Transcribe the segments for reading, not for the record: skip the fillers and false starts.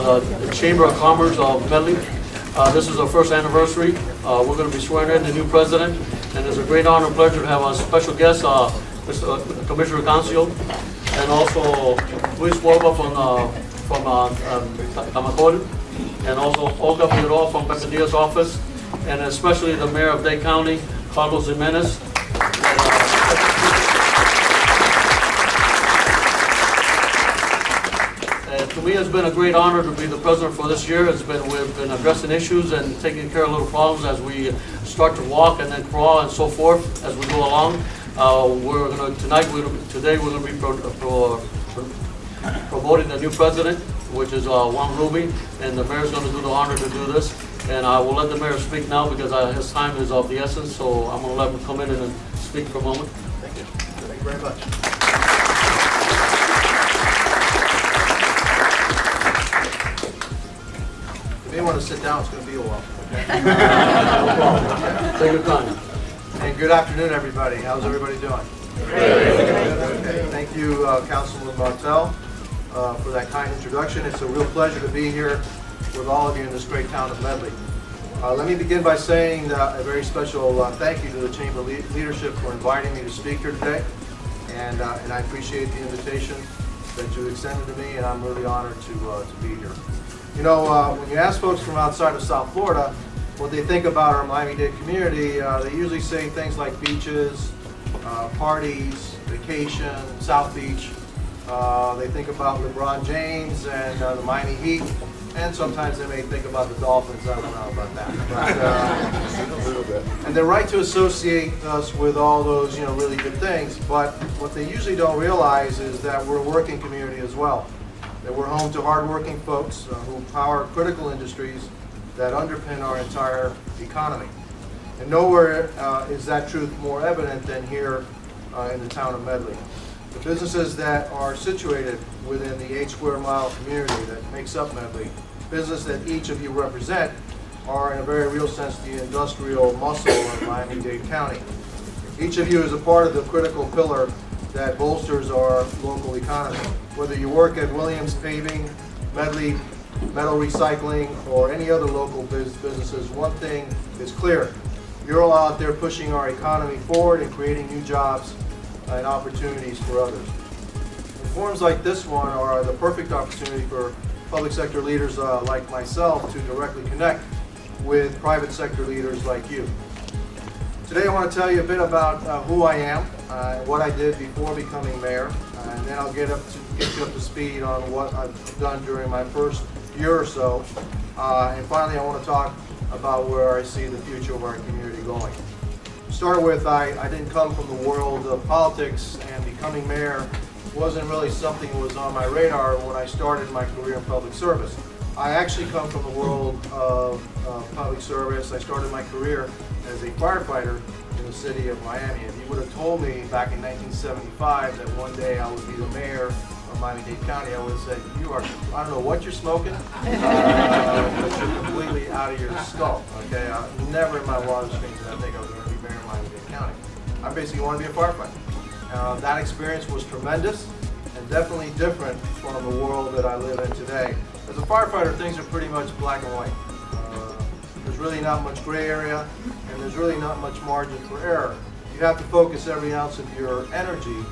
The Chamber of Commerce of Medley. This is our first anniversary. We're going to be swearing in the new president, and it's a great honor and pleasure to have a special guest, Commissioner Cancio, and also Luis Borba from Tamacol, and also Olga Figueroa from Pasadena's office, and especially the Mayor of Dade County, Carlos Gimenez. To me, it's been a great honor to be the president for this year. We've been addressing issues and taking care of little problems as we start to walk and then crawl and so forth as we go along. Today we're going to be promoting the new president, which is Juan Ruby, and the mayor's going to do the honor to do this. And I will let the mayor speak now because his time is of the essence. So I'm going to let him come in and speak for a moment. Thank you. Thank you very much. You may want to sit down, it's going to be a while. Take your time. And good afternoon, everybody. How's everybody doing? Okay. Thank you, Councilman Martel, for that kind introduction. It's a real pleasure to be here with all of you in this great town of Medley. Let me begin by saying a very special thank you to the Chamber leadership for inviting me to speak here today. And I appreciate the invitation that you extended to me, and I'm really honored to be here. You know, when you ask folks from outside of South Florida what they think about our Miami-Dade community, they usually say things like beaches, parties, vacation, South Beach. They think about LeBron James and the Miami Heat, and sometimes they may think about the Dolphins. I don't know about that. But, and they're right to associate us with all those, really good things. But what they usually don't realize is that we're a working community as well. That we're home to hardworking folks who power critical industries that underpin our entire economy. And nowhere is that truth more evident than here in the town of Medley. The businesses that are situated within the 8 square mile community that makes up Medley, business that each of you represent, are in a very real sense the industrial muscle of Miami-Dade County. Each of you is a part of the critical pillar that bolsters our local economy. Whether you work at Williams Paving, Medley Metal Recycling, or any other local businesses, one thing is clear. You're all out there pushing our economy forward and creating new jobs and opportunities for others. And forums like this one are the perfect opportunity for public sector leaders like myself to directly connect with private sector leaders like you. Today I want to tell you a bit about who I am, what I did before becoming mayor, and then I'll get you up to speed on what I've done during my first year or so. And finally I want to talk about where I see the future of our community going. To start with, I didn't come from the world of politics, and becoming mayor wasn't really something that was on my radar when I started my career in public service. I actually come from the world of public service. I started my career as a firefighter in the city of Miami. If you would have told me back in 1975 that one day I would be the mayor of Miami-Dade County, I would have said, I don't know what you're smoking, but you're completely out of your skull, okay? Never in my wildest dreams did I think I was going to be mayor of Miami-Dade County. I basically wanted to be a firefighter. That experience was tremendous and definitely different from the world that I live in today. As a firefighter, things are pretty much black and white. There's really not much gray area, and there's really not much margin for error. You have to focus every ounce of your energy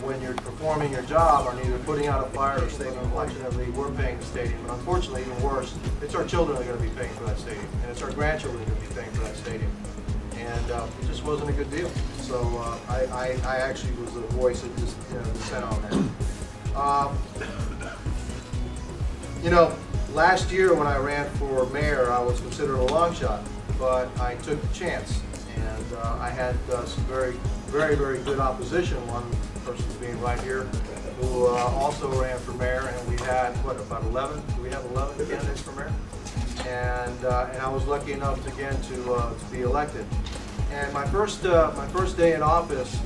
when you're performing your job on either putting out a fire or staying. Unfortunately, we're paying the stadium, but unfortunately, even worse, it's our children that are going to be paying for that stadium, and it's our grandchildren that are going to be paying for that stadium. And it just wasn't a good deal. So I actually was the voice of dissent on that. Last year when I ran for mayor, I was considered a long shot, but I took the chance, and I had some very, very good opposition. One person being right here, who also ran for mayor, and we had, about 11? Do we have 11 candidates for mayor? and I was lucky enough again to be elected. And my first day in office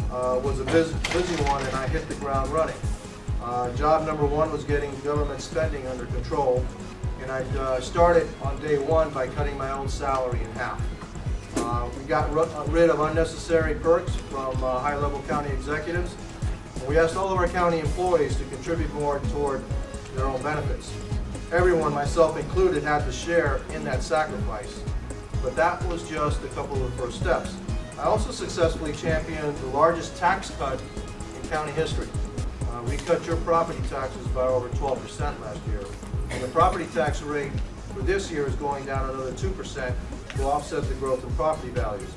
was a busy one, and I hit the ground running. Job number one was getting government spending under control, and I started on day one by cutting my own salary in half. We got rid of unnecessary perks from high-level county executives, and we asked all of our county employees to contribute more toward their own benefits. Everyone, myself included, had to share in that sacrifice, but that was just a couple of the first steps. I also successfully championed the largest tax cut in county history. We cut your property taxes by over 12% last year, and the property tax rate for this year is going down another 2% to offset the growth in property values.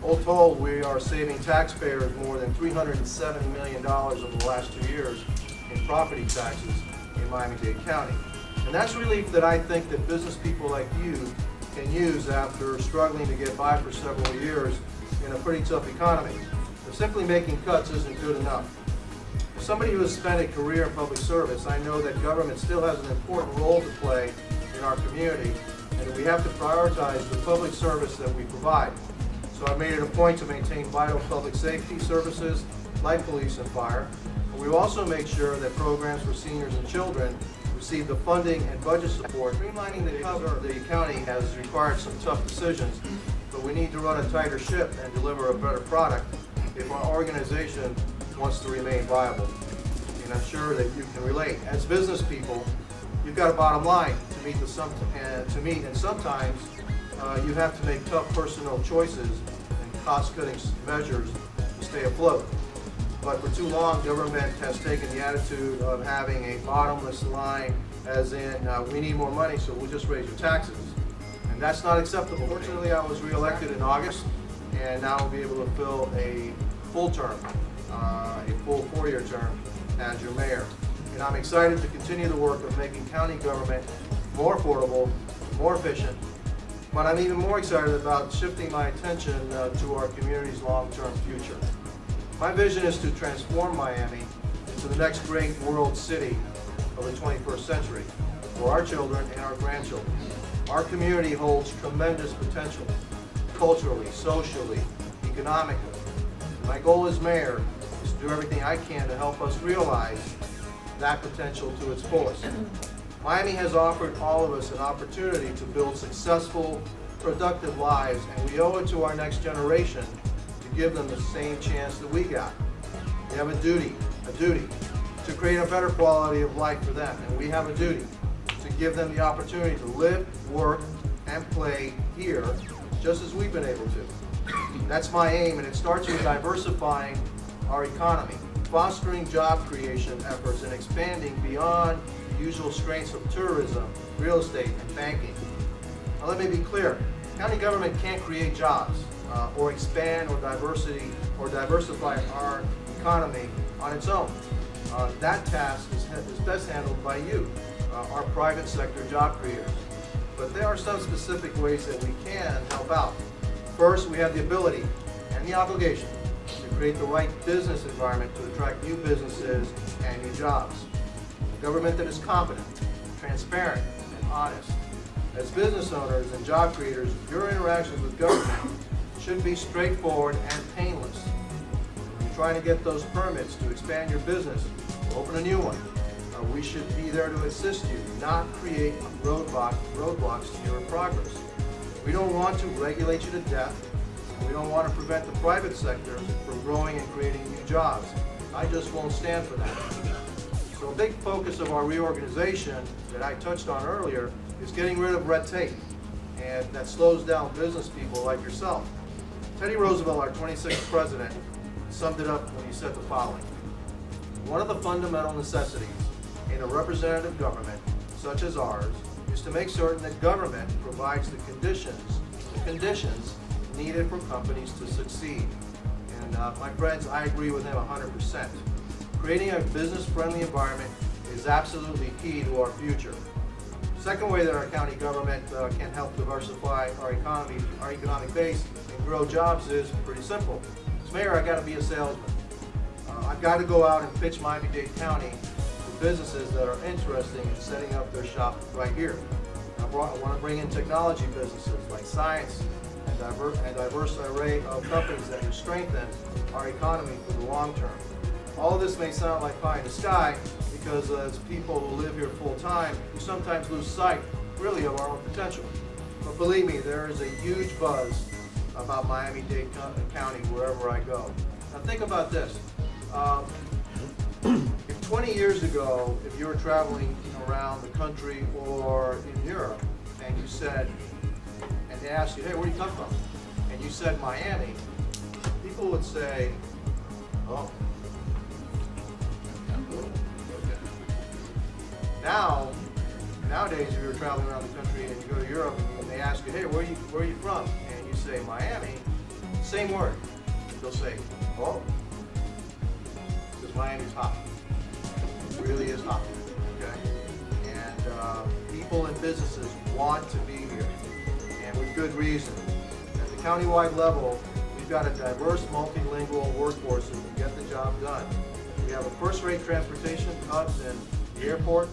All told, we are saving taxpayers more than $307 million over the last 2 years in property taxes in Miami-Dade County. And that's relief that I think that business people like you can use after struggling to get by for several years in a pretty tough economy. But simply making cuts isn't good enough. As somebody who has spent a career in public service, I know that government still has an important role to play in our community, and that we have to prioritize the public service that we provide. So I've made it a point to maintain vital public safety services like police and fire. And we also make sure that programs for seniors and children receive the funding and budget support. Streamlining the county has required some tough decisions, but we need to run a tighter ship and deliver a better product if our organization wants to remain viable. And I'm sure that you can relate. As business people, you've got a bottom line to meet, and sometimes you have to make tough personal choices and cost-cutting measures to stay afloat. But for too long, government has taken the attitude of having a bottomless line, as in, we need more money, so we'll just raise your taxes. And that's not acceptable. Fortunately, I was reelected in August, and now I'll be able to fill a full term, a full 4-year term as your mayor. And I'm excited to continue the work of making county government more affordable, more efficient, but I'm even more excited about shifting my attention to our community's long-term future. My vision is to transform Miami into the next great world city of the 21st century for our children and our grandchildren. Our community holds tremendous potential, culturally, socially, economically. My goal as mayor is to do everything I can to help us realize that potential to its fullest. Miami has offered all of us an opportunity to build successful, productive lives, and we owe it to our next generation to give them the same chance that we got. We have a duty to create a better quality of life for them, and we have a duty to give them the opportunity to live, work, and play here just as we've been able to. That's my aim, and it starts with diversifying our economy, fostering job creation efforts, and expanding beyond the usual strengths of tourism, real estate, and banking. Now let me be clear, county government can't create jobs or expand or diversify our economy on its own. That task is best handled by you, our private sector job creators. But there are some specific ways that we can help out. First, we have the ability and the obligation to create the right business environment to attract new businesses and new jobs. A government that is competent, transparent, and honest. As business owners and job creators, your interactions with government should be straightforward and painless. When you're trying to get those permits to expand your business or open a new one, we should be there to assist you, not create roadblocks to your progress. We don't want to regulate you to death. We don't want to prevent the private sector from growing and creating new jobs. I just won't stand for that. So a big focus of our reorganization that I touched on earlier is getting rid of red tape, and that slows down business people like yourself. Teddy Roosevelt, our 26th president, summed it up when he said the following: one of the fundamental necessities in a representative government such as ours is to make certain that government provides the conditions needed for companies to succeed. And my friends, I agree with him 100%. Creating a business-friendly environment is absolutely key to our future. Second way that our county government can help diversify our economy, our economic base, and grow jobs is pretty simple. As mayor, I got to be a salesman. I've got to go out and pitch Miami-Dade County to businesses that are interested in setting up their shop right here. I've want to bring in technology businesses like science and diverse array of companies that will strengthen our economy for the long term. All of this may sound like pie in the sky because as people who live here full time, we sometimes lose sight really of our own potential. But believe me, there is a huge buzz about Miami-Dade County wherever I go. Now think about this. If 20 years ago, if you were traveling around the country or in Europe, and you said, and they asked you, hey, where do you come from? And you said Miami, people would say, oh. Nowadays, if you're traveling around the country and you go to Europe and they ask you, hey, where are you from? And you say Miami, same word. They'll say, oh, because Miami's hot. It really is hot, okay? And people and businesses want to be here, and with good reason. At the countywide level, we've got a diverse, multilingual workforce that can get the job done. We have a first-rate transportation hubs in the airport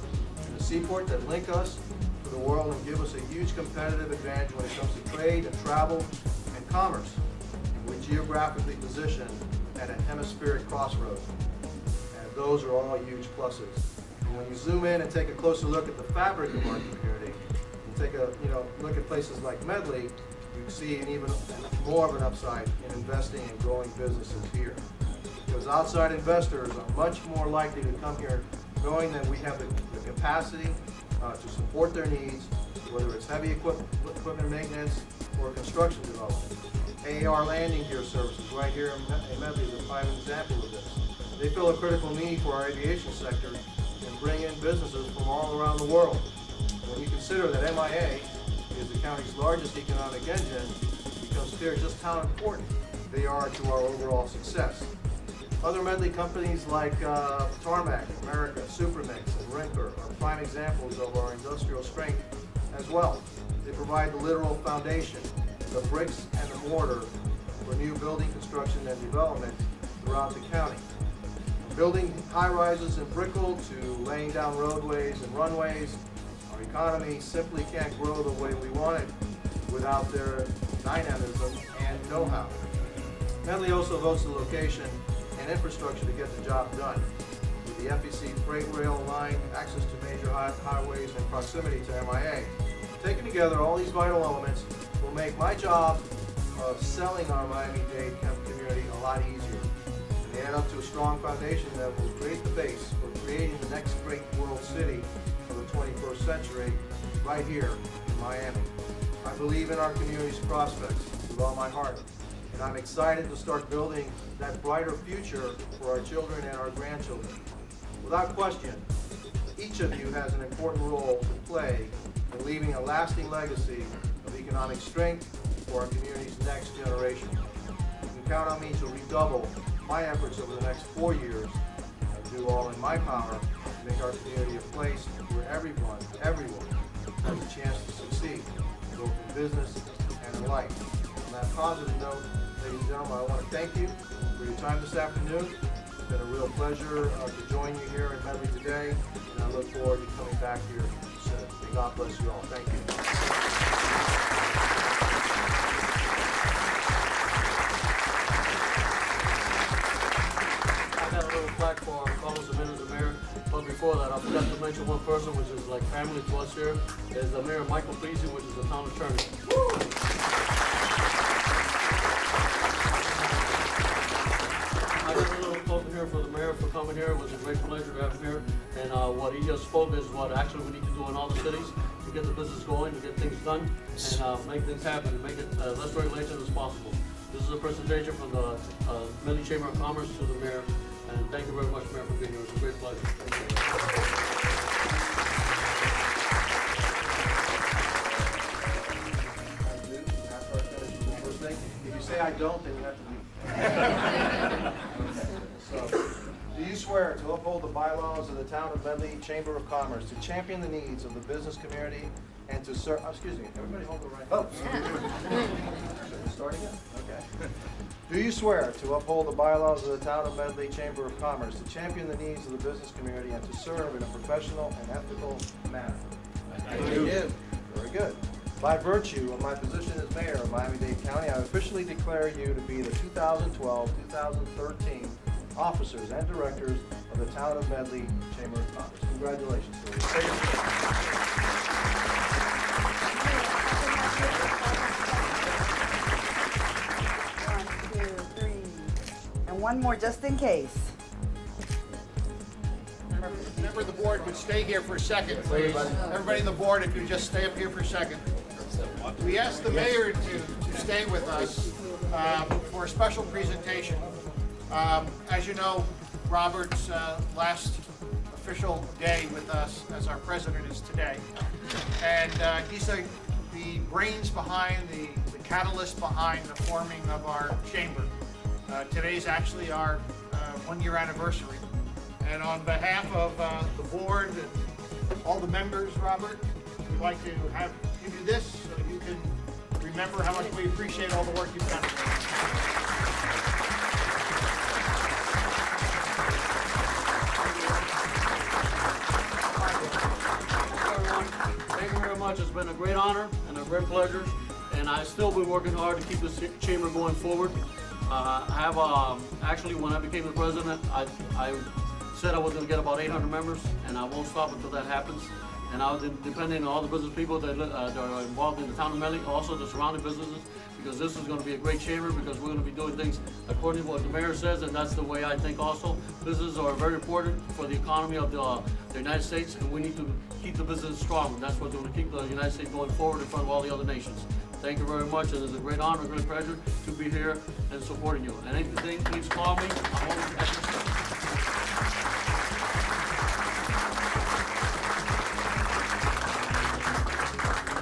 and the seaport that link us to the world and give us a huge competitive advantage when it comes to trade and travel and commerce. We're geographically positioned at a hemispheric crossroads, and those are all huge pluses. And when you zoom in and take a closer look at the fabric of our community, and take a look at places like Medley, you see an even more of an upside in investing and growing businesses here. Because outside investors are much more likely to come here knowing that we have the capacity to support their needs, whether it's heavy equipment maintenance or construction development. AAR landing gear services right here in Medley is a prime example of this. They fill a critical need for our aviation sector and bring in businesses from all around the world. When you consider that MIA is the county's largest economic engine, it becomes clear just how important they are to our overall success. Other Medley companies like Tarmac, America, Supermix, and Rinker are prime examples of our industrial strength as well. They provide the literal foundation, the bricks and the mortar for new building construction and development throughout the county. From building high-rises in Brickell to laying down roadways and runways, our economy simply can't grow the way we want it without their dynamism and know-how. Medley also boasts the location and infrastructure to get the job done. With the FEC freight rail line, access to major highways, and proximity to MIA. Taken together, all these vital elements will make my job of selling our Miami-Dade community a lot easier. They add up to a strong foundation that will create the base for creating the next great world city of the 21st century right here in Miami. I believe in our community's prospects with all my heart, and I'm excited to start building that brighter future for our children and our grandchildren. Without question, each of you has an important role to play in leaving a lasting legacy of economic strength for our community's next generation. You can count on me to redouble my efforts over the next 4 years and do all in my power to make our community a place where everyone has a chance to succeed, both in business and in life. On that positive note, ladies and gentlemen, I want to thank you for your time this afternoon. It's been a real pleasure to join you here in Medley today, and I look forward to coming back here soon. May God bless you all. Thank you. I got a little plaque for Carlos Gimenez, the mayor. But before that, I forgot to mention one person, which is like family to us here, is the Mayor Michael Peasy, which is the town attorney. I got a little token here for the mayor for coming here. It was a great pleasure to have him here. And what he just spoke is what actually we need to do in all the cities to get the business going, to get things done, and make things happen, and make it less regulation as possible. This is a presentation from the Medley Chamber of Commerce to the mayor. And thank you very much, Mayor, for being here. It was a great pleasure. Thank you. If you say I don't, then you have to leave. So, do you swear to uphold the bylaws of the Town of Medley Chamber of Commerce, to champion the needs of the business community, and to serve, excuse me, everybody hold the right. Oh, starting it? Okay. Do you swear to uphold the bylaws of the Town of Medley Chamber of Commerce, to champion the needs of the business community, and to serve in a professional and ethical manner? I do. Very good. By virtue of my position as mayor of Miami-Dade County, I officially declare you to be the 2012-2013 officers and directors of the Town of Medley Chamber of Commerce. Congratulations. One, two, three, and one more just in case. Member of the board would stay here for a second, please. Everybody on the board, if you just stay up here for a second. We asked the mayor to stay with us for a special presentation. As you know, Robert's last official day with us as our president is today. And he's the brains behind, the catalyst behind the forming of our chamber. Today's actually our one-year anniversary. And on behalf of the board and all the members, Robert, we'd like to give you this so you can remember how much we appreciate all the work you've done. Thank you very much. It's been a great honor and a great pleasure, and I still been working hard to keep this chamber going forward. I have actually, when I became the president, I said I was going to get about 800 members, and I won't stop until that happens. And I was depending on all the business people that are involved in the town of Medley, also the surrounding businesses, because this is going to be a great chamber, because we're going to be doing things according to what the mayor says, and that's the way I think also. Businesses are very important for the economy of the United States, and we need to keep the business strong, and that's what's going to keep the United States going forward in front of all the other nations. Thank you very much, and it's a great honor, a great pleasure to be here and supporting you. And anything, please call me. I'm always at your service.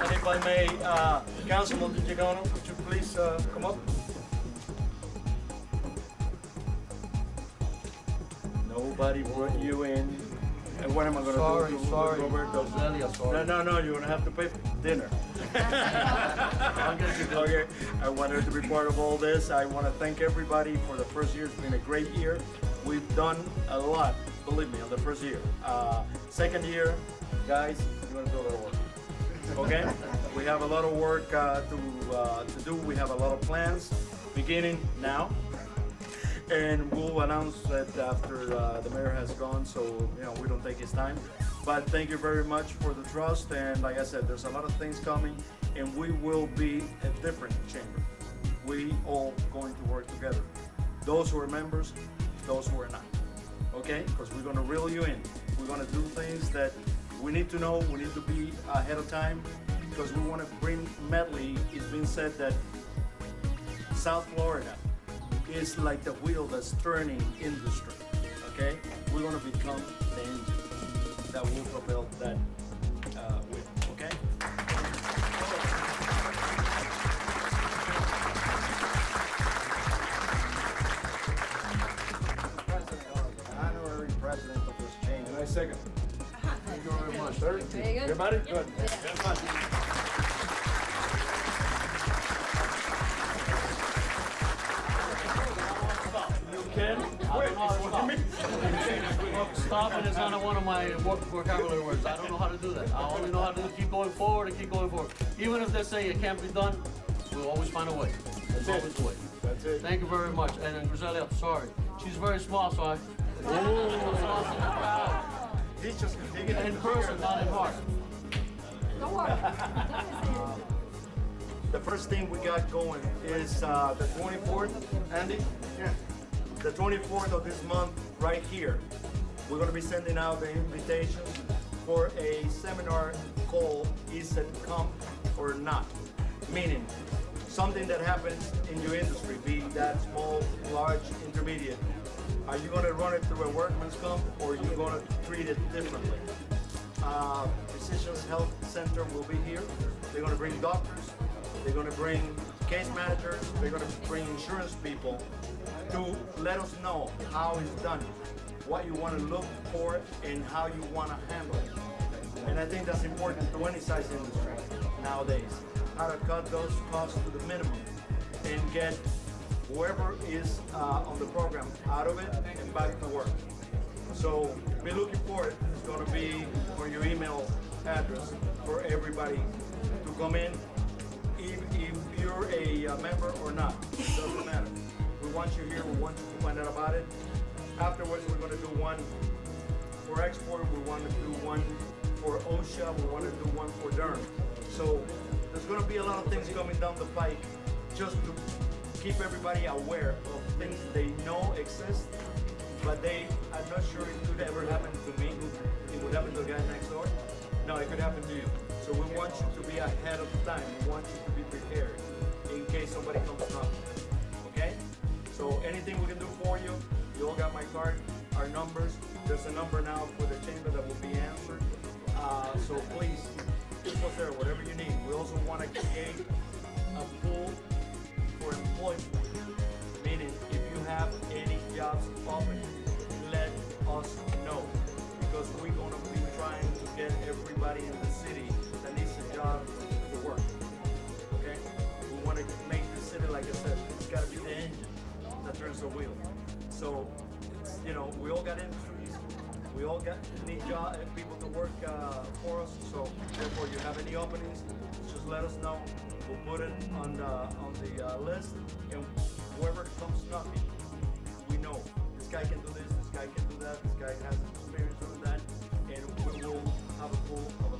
And if I may, Councilman Gimenez, would you please come up? Nobody brought you in. And what am I going to do? Sorry. Roberto? Zelia, sorry. No, you're going to have to pay for dinner. I'll get you good. Okay, I wanted to be part of all this. I want to thank everybody for the first year. It's been a great year. We've done a lot, believe me, on the first year. Second year, guys, you're going to do a lot of work. Okay, we have a lot of work to do. We have a lot of plans beginning now, and we'll announce that after the mayor has gone, so we don't take his time. But thank you very much for the trust, and like I said, there's a lot of things coming, and we will be a different chamber. We all going to work together. Those who are members, those who are not. Okay, because we're going to reel you in. We're going to do things that we need to know, we need to be ahead of time, because we want to bring Medley. It's been said that South Florida is like the wheel that's turning industry, okay? We're going to become the engine that will propel that wheel, okay? Honorary president of this chamber. And I second. Thank you very much. Very good. Everybody? Good. You can? I don't know how to stop. Stopping is not one of my vocabulary words. I don't know how to do that. I only know how to keep going forward and keep going forward. Even if they say it can't be done, we'll always find a way. There's always a way. That's it. Thank you very much. And Griselda, I'm sorry. She's very small, so I... He's just digging In person, not in heart. Don't worry. The first thing we got going is the 24th, Andy? Yeah. The 24th of this month, right here. We're going to be sending out the invitation for a seminar called Is It Come or Not? Meaning, something that happens in your industry, be that small, large, intermediate. Are you going to run it through a workman's comp, or are you going to treat it differently? Physicians Health Center will be here. They're going to bring doctors. They're going to bring case managers. They're going to bring insurance people to let us know how it's done, what you want to look for, and how you want to handle it. And I think that's important to any size industry nowadays. How to cut those costs to the minimum and get whoever is on the program out of it and back to work. So be looking for it. It's going to be on your email address for everybody come in, if you're a member or not, it doesn't matter. We want you here, we want you to find out about it. Afterwards, we're gonna do one for export, we want to do one for OSHA, we want to do one for Durham. So there's gonna be a lot of things coming down the pike just to keep everybody aware of things they know exist, but I'm not sure it could ever happen to me. It would happen to the guy next door. No, it could happen to you. So we want you to be ahead of time. We want you to be prepared in case somebody comes knocking. Okay? So anything we can do for you, you all got my card, our numbers. There's a number now for the chamber that will be answered. So please, keep us there, whatever you need. We also want to create a pool for employment. Meaning, if you have any jobs open, let us know. Because we're going to be trying to get everybody in the city that needs a job to work. Okay? We want to make this city, like I said, it's got to be the engine that turns the wheel. So, you know, we all got industries. We all need people to work for us. So, therefore, you have any openings, just let us know. We'll put it on the list, and whoever comes knocking, we know this guy can do this, this guy can do that, this guy has experience doing that, and we will have a pool of